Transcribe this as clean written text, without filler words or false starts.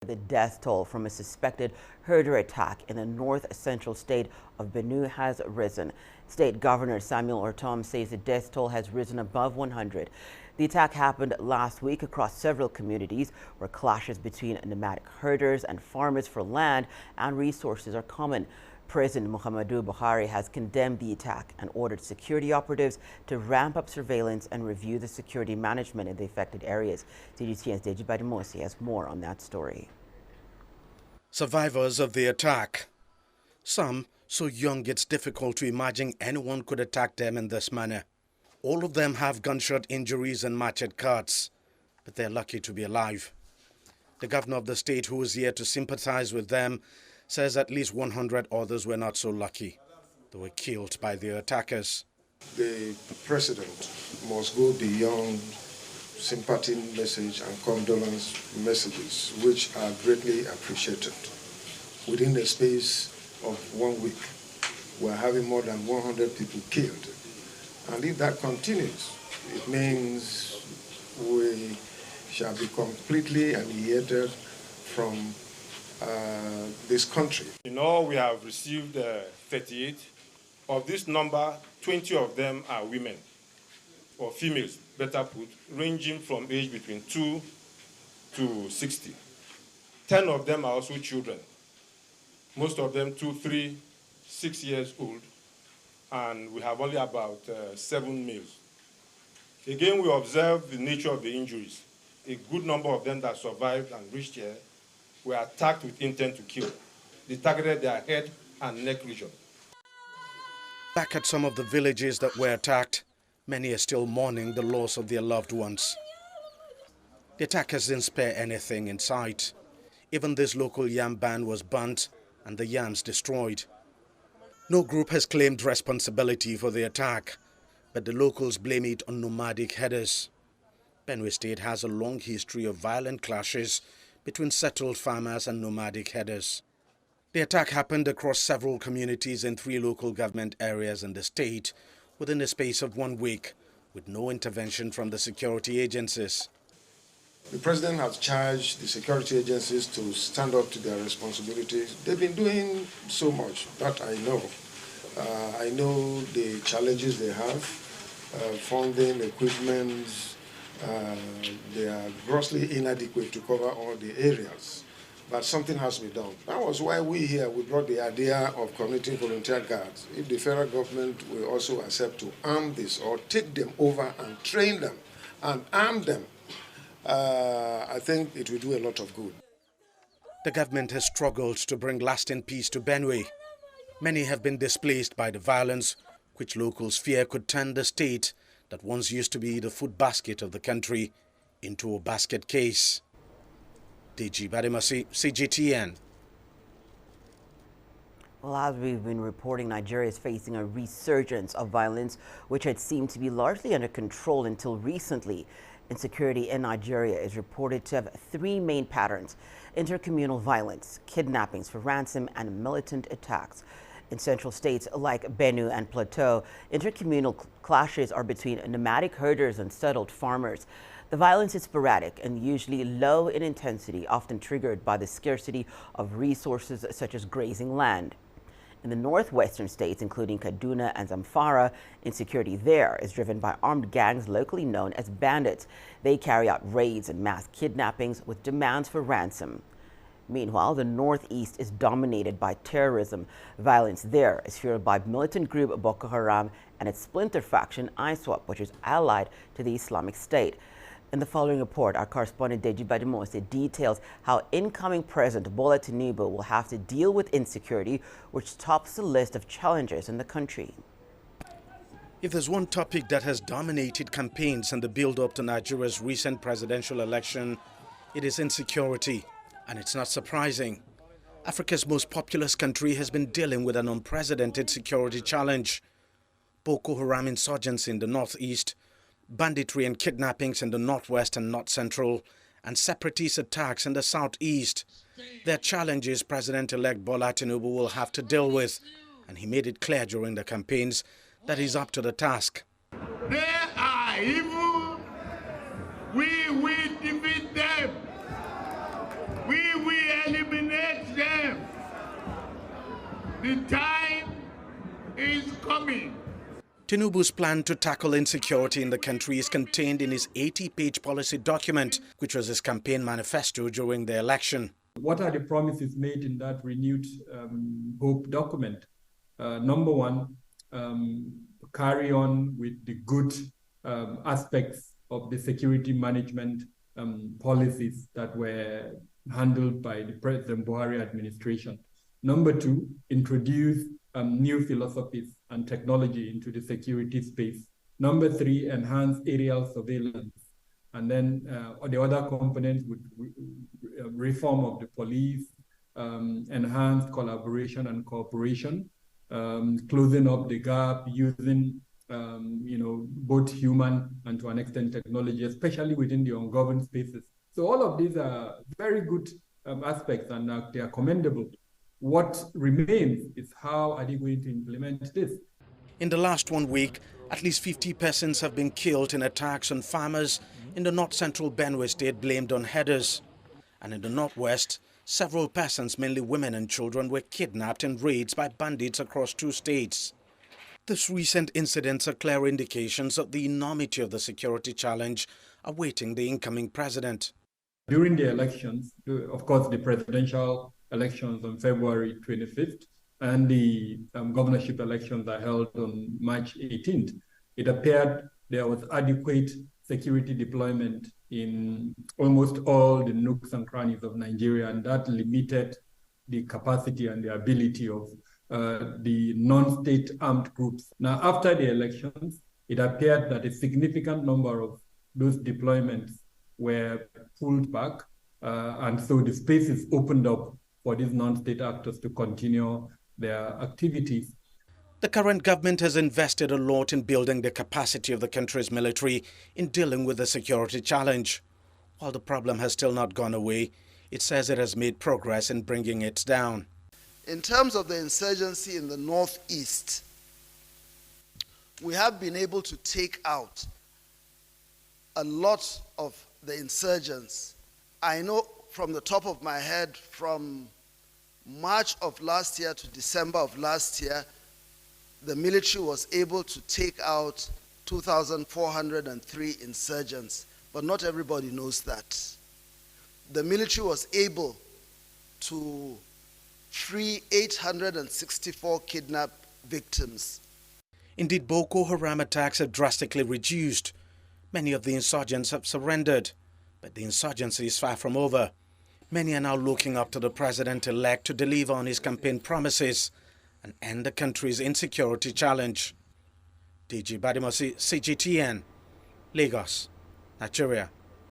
The death toll from a suspected herder attack in the north-central state of Benue has risen. State Governor Samuel Ortom says the death toll has risen above 100. The attack happened last week across several communities where clashes between nomadic herders and farmers for land and resources are common. President Muhammadu Buhari has condemned the attack and ordered security operatives to ramp up surveillance and review the security management in the affected areas. CGTN's Deji Badimosi has more on that story. Survivors of the attack. Some so young it's difficult to imagine anyone could attack them in this manner. All of them have gunshot injuries and machete cuts, but they're lucky to be alive. The governor of the state, who is here to sympathize with them, says at least 100 others were not so lucky. They were killed by the attackers. The president must go beyond sympathy message and condolence messages, which are greatly appreciated. Within the space of 1 week, we're having more than 100 people killed. And if that continues, it means we shall be completely annihilated from this country. In all, we have received 38. Of this number, 20 of them are women, or females, better put, ranging from age between 2 to 60. 10 of them are also children, most of them 2, 3, 6 years old, and we have only about 7 males. Again, we observe the nature of the injuries. A good number of them that survived and reached here were attacked with intent to kill. They targeted their head and neck region. Back at some of the villages that were attacked, many are still mourning the loss of their loved ones. The attackers didn't spare anything in sight. Even this local yam barn was burnt and the yams destroyed. No group has claimed responsibility for the attack, but the locals blame it on nomadic herders. Benue State has a long history of violent clashes between settled farmers and nomadic herders. The attack happened across several communities in 3 local government areas in the state within a space of 1 week, with no intervention from the security agencies. The president has charged the security agencies to stand up to their responsibilities. They've been doing so much, that I know. I know the challenges they have, funding, equipment. They are grossly inadequate to cover all the areas, but something has to be done. That was why we brought the idea of community volunteer guards. If the federal government will also accept to arm this or take them over and train them and arm them, I think it will do a lot of good. The government has struggled to bring lasting peace to Benue. Many have been displaced by the violence, which locals fear could turn the state that once used to be the food basket of the country into a basket case. Deji Badimosi, CGTN. Well, as we've been reporting, Nigeria is facing a resurgence of violence, which had seemed to be largely under control until recently. Insecurity in Nigeria is reported to have 3 main patterns: intercommunal violence, kidnappings for ransom, and militant attacks. In central states like Benue and Plateau, intercommunal clashes are between nomadic herders and settled farmers. The violence is sporadic and usually low in intensity, often triggered by the scarcity of resources such as grazing land. In the northwestern states, including Kaduna and Zamfara, insecurity there is driven by armed gangs locally known as bandits. They carry out raids and mass kidnappings with demands for ransom. Meanwhile, the northeast is dominated by terrorism. Violence there is fueled by militant group Boko Haram and its splinter faction ISWAP, which is allied to the Islamic State. In the following report, our correspondent Deji Badimosi details how incoming President Bola Tinubu will have to deal with insecurity, which tops the list of challenges in the country. If there's one topic that has dominated campaigns and the build-up to Nigeria's recent presidential election, it is insecurity. And it's not surprising. Africa's most populous country has been dealing with an unprecedented security challenge. Boko Haram insurgency in the northeast, banditry and kidnappings in the northwest and north central, and separatist attacks in the southeast. They're challenges President-elect Bola Tinubu will have to deal with, and he made it clear during the campaigns that he's up to the task. They are evil. We will defeat them. We will The time is coming. Tinubu's plan to tackle insecurity in the country is contained in his 80-page policy document, which was his campaign manifesto during the election. What are the promises made in that renewed hope document? Number one, carry on with the good aspects of the security management policies that were handled by the President Buhari administration. Number two, introduce new philosophies and technology into the security space. Number three, enhance aerial surveillance. And then the other components would reform of the police, enhanced collaboration and cooperation, closing up the gap using both human and to an extent technology, especially within the ungoverned spaces. So all of these are very good aspects and they are commendable. What remains is how are they going to implement this? In the last 1 week, at least 50 persons have been killed in attacks on farmers in the north-central Benue State blamed on herders. And in the northwest, several persons, mainly women and children, were kidnapped in raids by bandits across 2 states. These recent incidents are clear indications of the enormity of the security challenge awaiting the incoming president. During the elections, of course, the presidential elections on February 25th and the governorship elections are held on March 18th, it appeared there was adequate security deployment in almost all the nooks and crannies of Nigeria, and that limited the capacity and the ability of the non-state armed groups. Now, after the elections, it appeared that a significant number of those deployments were pulled back, and so the spaces opened up for these non-state actors to continue their activities. The current government has invested a lot in building the capacity of the country's military in dealing with the security challenge. While the problem has still not gone away, it says it has made progress in bringing it down. In terms of the insurgency in the northeast, we have been able to take out a lot of the insurgents. I know from the top of my head, from March of last year to December of last year, the military was able to take out 2,403 insurgents, but not everybody knows that. The military was able to free 864 kidnapped victims. Indeed, Boko Haram attacks have drastically reduced. Many of the insurgents have surrendered, but the insurgency is far from over. Many are now looking up to the president-elect to deliver on his campaign promises and end the country's insecurity challenge. DG Badimosi, CGTN, Lagos, Nigeria.